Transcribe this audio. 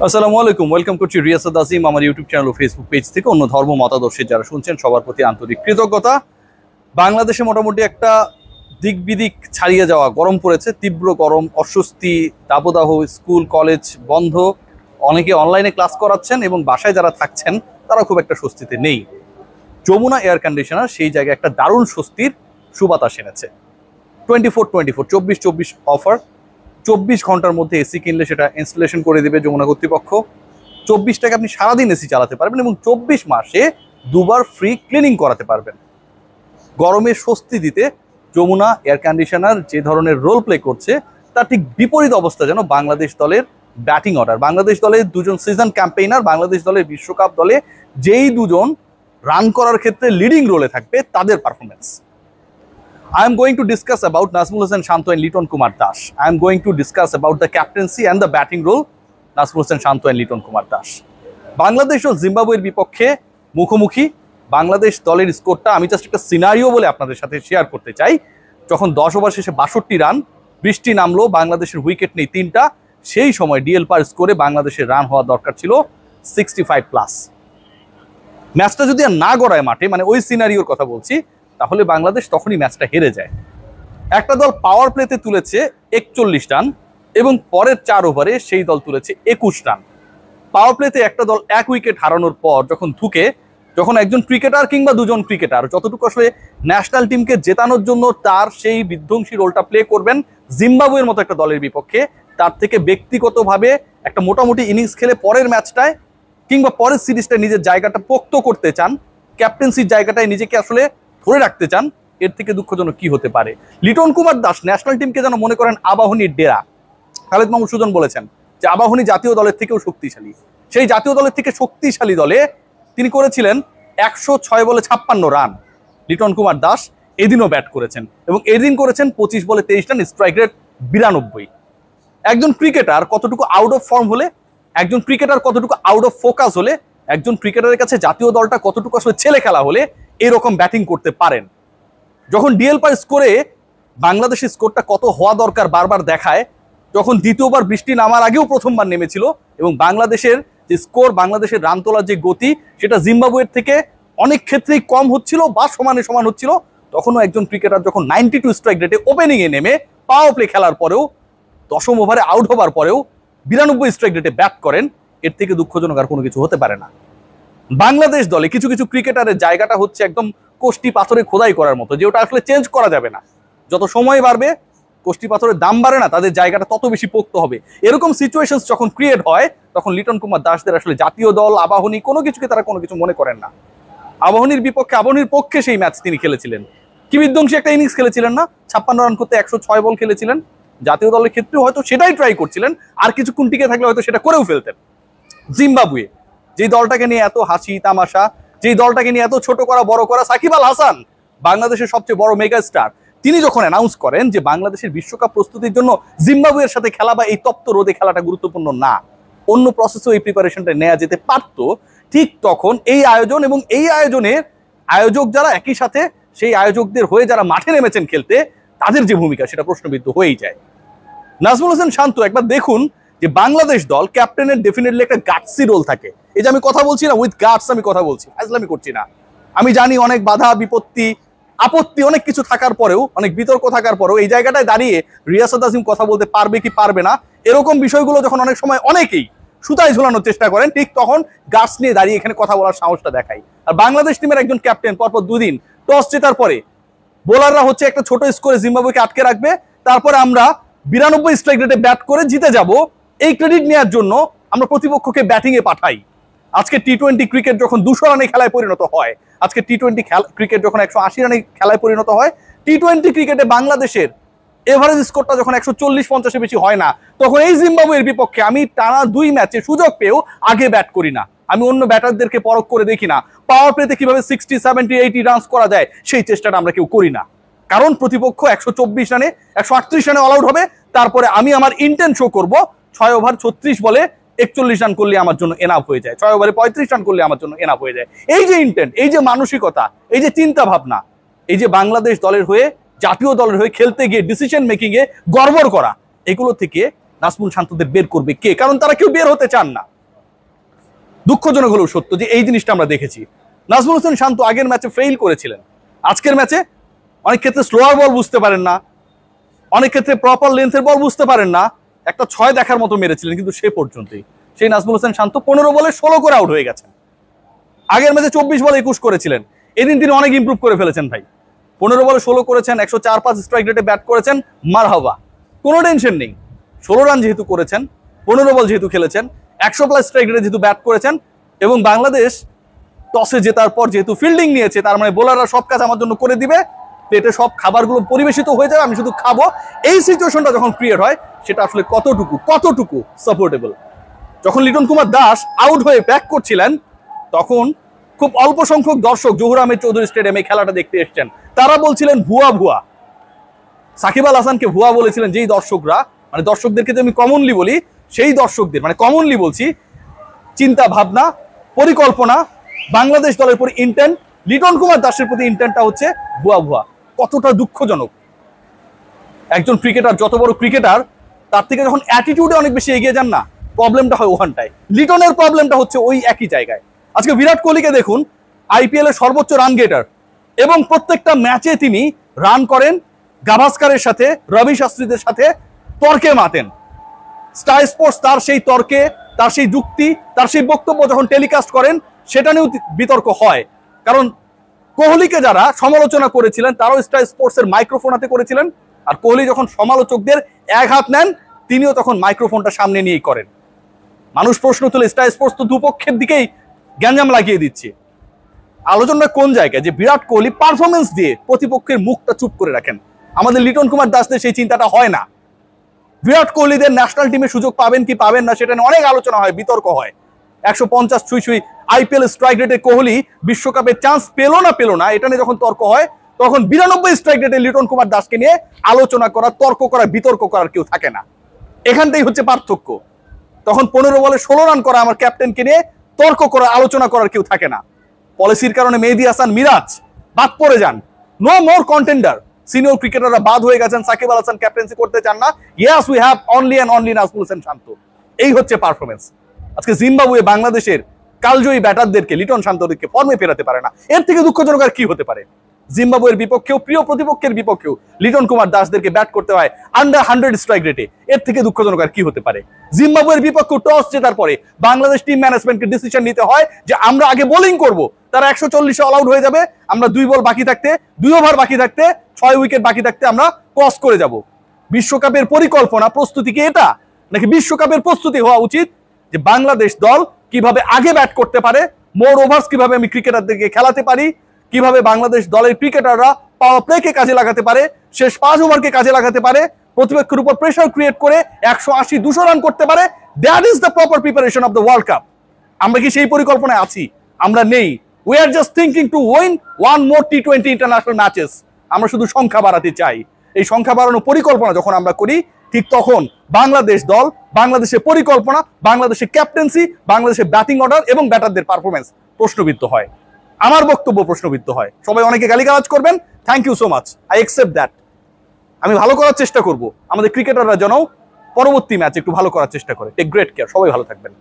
আসসালামু আলাইকুম, ওয়েলকাম করছি রিয়াসাত আজিম আমার ইউটিউব চ্যানেল ও ফেসবুক পেজ থেকে। অন্য ধর্ম মতাদর্শী যারা শুনছেন সবার প্রতি আন্তরিক কৃতজ্ঞতা। বাংলাদেশে মোটামুটি একটা দিক বিদিক ছাড়িয়ে যাওয়া গরম পড়েছে, তীব্র গরম, অস্বস্তি, দাবদাহ, স্কুল কলেজ বন্ধ, অনেকে অনলাইনে ক্লাস করাচ্ছেন এবং বাসায় যারা থাকছেন তারা খুব একটা স্বস্তিতে নেই। যমুনা এয়ার কন্ডিশনার সেই জায়গায় একটা দারুণ স্বস্তির সুবাতাস এনেছে। 24/24 অফার। 24 ঘন্টার মধ্যে এসি কিনলে সেটা ইনস্টলেশন করে দেবে যমুনা কর্তৃপক্ষ। 24 টাকা আপনি সারাদিন এসি চালাতে পারবেন এবং 24 মাসে দুবার ফ্রি ক্লিনিং করাতে পারবেন। গরমে স্বস্তি দিতে যমুনা এয়ার কন্ডিশনার যে ধরনের রোল প্লে করছে তার ঠিক বিপরীত অবস্থা যেন বাংলাদেশ দলের ব্যাটিং অর্ডার। বাংলাদেশ দলের দুজন সিজন ক্যাম্পেইনার, বাংলাদেশ দলের বিশ্বকাপ দলে যেই দুজন রান করার ক্ষেত্রে লিডিং রোলে থাকবে তাদের performance. I am going to discuss about Nazmul Hossain Shanto and Liton Kumar Das. I am going to discuss about the captaincy and the batting role Nazmul Hossain Shanto and Liton Kumar Das. Bangladesh ও জিম্বাবুয়ের বিপক্ষে মুখোমুখি বাংলাদেশ দলের স্কোরটা আমি just একটা scenario বলে আপনাদের সাথে শেয়ার করতে চাই। যখন 10 ওভার শেষে 62 রান, বৃষ্টি নামলো, বাংলাদেশের উইকেট নেই 3টা, সেই সময় ডিএল পার স্কোরে বাংলাদেশের রান হওয়া দরকার ছিল 65+। ম্যাচটা যদি আর না গড়ায় মাঠে, মানে ওই সিনারিওর কথা বলছি, তাহলে বাংলাদেশ তখনই ম্যাচটা হেরে যায়। একটা দল পাওয়ার প্লেতে তুলেছে 41 রান এবং পরের 4 ওভারে সেই দল তুলেছে 21 রান। পাওয়ার প্লেতে একটা দল 1 উইকেট হারানোর পর যখন একজন ক্রিকেটার কিংবা দুজন ক্রিকেটার যতটুকু আসলে ন্যাশনাল টিমকে জেতানোর জন্য তার সেই বিধ্বংসী রোলটা প্লে করবেন জিম্বাবুয়ের মতো একটা দলের বিপক্ষে, তার থেকে ব্যক্তিগতভাবে একটা মোটামুটি ইনিংস খেলে পরের ম্যাচটায় কিংবা পরের সিরিজটায় নিজের জায়গাটা পোক্ত করতে চান, ক্যাপ্টেন্সির জায়গাটায় নিজেকে আসলে ধরে রাখতে চান, এর থেকে দুঃখজনক কি হতে পারে। লিটন কুমার দাস ন্যাশনাল টিমকে যেন মনে করেন আবাহনীর ডেরা। খালেদ মাহমুদ সুজন বলেছেন যে আবাহনী জাতীয় দলের থেকেও শক্তিশালী। সেই জাতীয় দলের থেকে শক্তিশালী দলে তিনি করেছিলেন 106 বলে 56 রান। লিটন কুমার দাস এদিনও ব্যাট করেছেন এবং এদিন করেছেন 25 বলে 23 রান, স্ট্রাইক রেট 92। একজন ক্রিকেটার কতটুকু আউট অফ ফর্ম হলে, একজন ক্রিকেটার কতটুকু আউট অফ ফোকাস হলে, একজন ক্রিকেটারের কাছে জাতীয় দলটা কতটুকু আসলে ছেলে খেলা হলে এরকম ব্যাটিং করতে পারেন। যখন ডিএল পার স্কোরে বাংলাদেশের স্কোরটা কত হওয়া দরকার বারবার দেখায়, যখন দ্বিতীয়বার বৃষ্টি নামার আগেও প্রথমবার নেমেছিল এবং বাংলাদেশের যে স্কোর, বাংলাদেশের রান তোলার যে গতি সেটা জিম্বাবুয়ের থেকে অনেক ক্ষেত্রেই কম হচ্ছিল বা সমানে সমান হচ্ছিল, তখনও একজন ক্রিকেটার যখন 92 স্ট্রাইক রেটে ওপেনিংয়ে নেমে পাওয়ার প্লে খেলার পরেও 10ম ওভারে আউট হবার পরেও 92 স্ট্রাইক রেটে ব্যাট করেন, এর থেকে দুঃখজনক আর কোনো কিছু হতে পারে না। বাংলাদেশ দলে কিছু কিছু ক্রিকেটারের জায়গাটা হচ্ছে একদম কোষ্টি পাথরে খোদাই করার মতো, যে ওটা আসলে চেঞ্জ করা যাবে না। যত সময় বাড়বে কোষ্টি পাথরের দাম বাড়ে না, তাদের জায়গাটা তত বেশি পোক্ত হবে। এরকম সিচুয়েশন যখন ক্রিয়েট হয় তখন লিটন কুমার দাসদের আসলে জাতীয় দল, আবাহনী কোনো কিছুকে তারা কোনো কিছু মনে করেন না। আবাহনীর বিপক্ষে, আবাহনীর পক্ষে সেই ম্যাচ তিনি খেলেছিলেন, কি বিধ্বংসী একটা ইনিংস খেলেছিলেন না, 56 রান করতে 106 বল খেলেছিলেন। জাতীয় দলের ক্ষেত্রেও হয়তো সেটাই ট্রাই করছিলেন, আর কিছুক্ষণ টিকে থাকলে হয়তো সেটা করেও ফেলতেন। জিম্বাবুয়ে যেই দলটাকে নিয়ে এত হাসি তামাশা, যেই দলটাকে নিয়ে এত ছোট করা বড় করা, সাকিব আল হাসান বাংলাদেশের সবচেয়ে বড় মেগা স্টার, তিনি যখন অ্যানাউন্স করেন যে বাংলাদেশের বিশ্বকাপ প্রস্তুতির জন্য জিম্বাবুয়ের সাথে খেলা বা এই তপ্ত রোদে খেলাটা গুরুত্বপূর্ণ না, অন্য প্রসেসেও এই প্রিপারেশনটা নেওয়া যেতে পারত, ঠিক তখন এই আয়োজন এবং এই আয়োজনের আয়োজক যারা, একই সাথে সেই আয়োজকদের হয়ে যারা মাঠে নেমেছেন খেলতে, তাদের যে ভূমিকা সেটা প্রশ্নবিদ্ধ হয়েই যায়। নাজমুল হোসেন শান্ত, একবার দেখুন যে বাংলাদেশ দল ক্যাপ্টেনের ডেফিনেটলি একটা গাটসি রোল থাকে। এই যে আমি কথা বলছি না, উইথ গাটস আমি কথা বলছি, ফাজলামি করছি না। আমি জানি অনেক বাধা বিপত্তি আপত্তি অনেক কিছু থাকার পরেও, অনেক বিতর্ক থাকার পরেও এই জায়গাটায় দাঁড়িয়ে রিয়াসাত আজিম কথা বলতে পারবে কি পারবে না, এরকম বিষয়গুলো যখন অনেক সময় অনেকেই সুতায় ঝোলানোর চেষ্টা করেন, ঠিক তখন গাটস নিয়ে দাঁড়িয়ে এখানে কথা বলার সাহসটা দেখাই। আর বাংলাদেশ টিমের একজন ক্যাপ্টেন পরপর 2 দিন টস জেতার পরে বোলাররা হচ্ছে একটা ছোট স্কোরে জিম্বাবুয়েকে আটকে রাখবে, তারপরে আমরা 92 স্ট্রাইক রেটে ব্যাট করে জিতে যাব, এই ক্রেডিট নেওয়ার জন্য আমরা প্রতিপক্ষকে ব্যাটিংয়ে পাঠাই। আজকে টি-20 ক্রিকেট যখন 200 রানে খেলায় পরিণত হয়, আজকে টি-20 ক্রিকেট যখন 180 রানে খেলায় পরিণত হয়, টি-20 ক্রিকেটে বাংলাদেশের এভারেজ স্কোরটা যখন 140-50-এর বেশি হয় না, তখন এই জিম্বাবুয়ের বিপক্ষে আমি টানা 2 ম্যাচে সুযোগ পেয়েও আগে ব্যাট করি না। আমি অন্য ব্যাটারদেরকে পরখ করে দেখি না, পাওয়ার প্লেতে কিভাবে 60, 70, 80 রানস করা যায় সেই চেষ্টাটা আমরা কেউ করি না। কারণ প্রতিপক্ষ 124 রানে 138 রানে অল আউট হবে, তারপরে আমি আমার ইন্টেন্ট শো করবো 6 ওভার 36 বলে 41 রান করলে আমার জন্য এনাফ হয়ে যায়, 6 ওভারে 35 রান করলে আমার জন্য এনাফ হয়ে যায়। এই যে ইন্টেন্ট, এই যে মানসিকতা, এই যে চিন্তা ভাবনা, এই যে বাংলাদেশ দলের হয়ে, জাতীয় দলের হয়ে খেলতে গিয়ে ডিসিশন মেকিং এ গড়বড় করা, এগুলো থেকে নাজমুল শান্তদের বের করবে কে? কারণ তারা কেউ বের হতে চান না। দুঃখজনক হলেও সত্য যে এই জিনিসটা আমরা দেখেছি। নাজমুল হোসেন শান্ত আগের ম্যাচে ফেইল করেছিলেন, আজকের ম্যাচে অনেক ক্ষেত্রে স্লোয়ার বল বুঝতে পারেন না, অনেক ক্ষেত্রে প্রপার লেন্থের বল বুঝতে পারেন না। একটা 6 দেখার মতো মেরেছিলেন, কিন্তু সে পর্যন্তই। সেই নাজমুল হোসেন শান্ত 15 বলে 16 করে আউট হয়ে গেছেন। আগের ম্যাচে 24 বলে 21 করেছিলেন, এদিন তিনি অনেক ইমপ্রুভ করে ফেলেছেন ভাই। 15 বলে 16 করেছেন, 104-5 স্ট্রাইক রেটে ব্যাট করেছেন, মারহাবা, কোনো টেনশন নেই। 16 রান যেহেতু করেছেন, 15 বল যেহেতু খেলেছেন, 100+ স্ট্রাইক রেটে যেহেতু ব্যাট করেছেন, এবং বাংলাদেশ টসে জেতার পর যেহেতু ফিল্ডিং নিয়েছে, তার মানে বোলাররা সব কাজ আমার জন্য করে দিবে, পেটে সব খাবারগুলো পরিবেশিত হয়ে যাবে, আমি শুধু খাবো। এই সিচুয়েশনটা যখন ক্রিয়েট হয়, সেটা আসলে কতটুকু সাপোর্টেবল। যখন লিটন কুমার দাস আউট হয়ে ব্যাক করছিলেন, তখন খুব অল্প সংখ্যক দর্শক জহুর আহমেদ চৌধুরী স্টেডিয়ামে খেলাটা দেখতে এসেছেন। তারা বলছিলেন ভুয়া। সাকিব আল হাসানকে ভুয়া বলেছিলেন যেই দর্শকরা, মানে দর্শকদেরকে যদি আমি কমনলি বলি, সেই দর্শকদের, মানে কমনলি বলছি, চিন্তা ভাবনা, পরিকল্পনা, বাংলাদেশ দলের প্রতি ইন্টেন্ট, লিটন কুমার দাসের প্রতি ইন্টেন্টটা হচ্ছে ভুয়া। কতটা দুঃখজনক। একজন ক্রিকেটার যত বড় ক্রিকেটার, তার থেকে যখন অ্যাটিটিউডে অনেক বেশি এগিয়ে যান না, প্রবলেমটা হয় ওখানটায়। লিটনের প্রবলেমটা হচ্ছে ওই একই জায়গায়। আজকে বিরাট কোহলিকে দেখুন, আইপিএল এর সর্বোচ্চ রান গেটার, এবং প্রত্যেকটা ম্যাচে তিনি রান করেন, গাভাস্কারের সাথে, রবি শাস্ত্রীদের সাথে তর্কে মাতেন। স্টার স্পোর্টস তার সেই তর্কে, তার সেই যুক্তি, তার সেই বক্তব্য যখন টেলিকাস্ট করেন, সেটা নিয়েও বিতর্ক হয়। কারণ কোহলিকে যারা সমালোচনা করেছিলেন, তারাও স্টার স্পোর্টস এর মাইক্রোফোন হাতে করেছিলেন, আর কোহলি যখন সমালোচকদের এক হাত নেন, তিনিও তখন মাইক্রোফোনটা সামনে নিয়েই করেন। মানুষ প্রশ্ন তুলে, স্টার স্পোর্টস তো দুপক্ষের দিকেই গ্যাঞ্জাম লাগিয়ে দিচ্ছে। আলোচনা কোন জায়গায় যে বিরাট কোহলি পারফরমেন্স দিয়ে প্রতিপক্ষের মুখটা চুপ করে রাখেন। আমাদের লিটন কুমার দাসদের সেই চিন্তাটা হয় না। বিরাট কোহলিদের ন্যাশনাল টিমে সুযোগ পাবেন কি পাবেন না, সেটা নিয়ে অনেক আলোচনা হয়, বিতর্ক হয়। 150 ছুঁই আইপিএল স্ট্রাইক রেটে কোহলি বিশ্বকাপের চান্স পেল না, এটা নিয়ে যখন তর্ক হয়, তখন 92 স্ট্রাইক রেটে লিটন কুমার দাসকে নিয়ে আলোচনা করা, তর্ক করা, বিতর্ক করার কেউ থাকে না। এখানটাই হচ্ছে পার্থক্য। তখন 15 বলে 16 রান করা আমার ক্যাপ্টেনকে নিয়ে তর্ক করা, আলোচনা করার কেউ থাকে না। পলিসির কারণে মেহেদী হাসান মিরাজ বাদ পড়ে যান, নো মোর কন্টেন্ডার। সিনিয়র ক্রিকেটাররা বাদ হয়ে গেছেন, সাকিব আল হাসান ক্যাপ্টেন্সি করতে চান না। Yes, we have only and only Najmul Hossain Shanto. এই হচ্ছে পারফরমেন্স। আজকে জিম্বাবুয়ে বাংলাদেশের কালজয়ী ব্যাটারদেরকে, লিটন শান্তদেরকে ফর্মে ফেরাতে পারে না। এর থেকে দুঃখজনক আর কি হতে পারে? জিম্বাবুয়ের বিপক্ষেও, প্রিয় প্রতিপক্ষের বিপক্ষেও লিটন কুমার দাসদেরকে ব্যাট করতে হয় আন্ডার 100 স্ট্রাইক রেটে। এর থেকে দুঃখজনক আর কি হতে পারে? জিম্বাবুয়ের বিপক্ষে টস জেতার পরে বাংলাদেশ টিম ম্যানেজমেন্টকে ডিসিশন নিতে হয় যে আমরা আগে বোলিং করব, তারা 140-এ অল আউট হয়ে যাবে, আমরা 2 বল বাকি থাকতে, 2 ওভার বাকি থাকতে, 6 উইকেট বাকি থাকতে আমরা ক্রস করে যাব। বিশ্বকাপের পরিকল্পনা, প্রস্তুতি কি এটা? নাকি বিশ্বকাপের প্রস্তুতি হওয়া উচিত যে বাংলাদেশ দল কিভাবে আগে ব্যাট করতে পারে, মোর ওভার্স কিভাবে আমি ক্রিকেটারদেরকে খেলাতে পারি, কিভাবে বাংলাদেশ দলের ক্রিকেটাররা পাওয়ার প্লেকে কাজে লাগাতে পারে, শেষ 5 ওভারকে কাজে লাগাতে পারে, প্রতিপক্ষের উপর প্রেসার ক্রিয়েট করে 180-200 রান করতে পারে। That is the proper preparation of the world cup. আমরা কি সেই পরিকল্পনায় আছি? আমরা নেই। We are just thinking to win 1 more T20 international matches. আমরা শুধু সংখ্যা বাড়াতে চাই। এই সংখ্যা বাড়ানোর পরিকল্পনা যখন আমরা করি, ঠিক তখন বাংলাদেশ দল, বাংলাদেশের পরিকল্পনা, বাংলাদেশের ক্যাপ্টেন্সি, বাংলাদেশের ব্যাটিং অর্ডার এবং ব্যাটারদের পারফরমেন্স প্রশ্নবিদ্ধ হয়। আমার বক্তব্য প্রশ্নবিদ্ধ হয়। সবাই অনেকে গালিগালাজ করবেন, thank you so much, I accept that. আমি ভালো করার চেষ্টা করব, আমাদের ক্রিকেটাররা যেন পরবর্তী ম্যাচ একটু ভালো করার চেষ্টা করে। টেক গ্রেট কেয়ার, সবাই ভালো থাকবেন।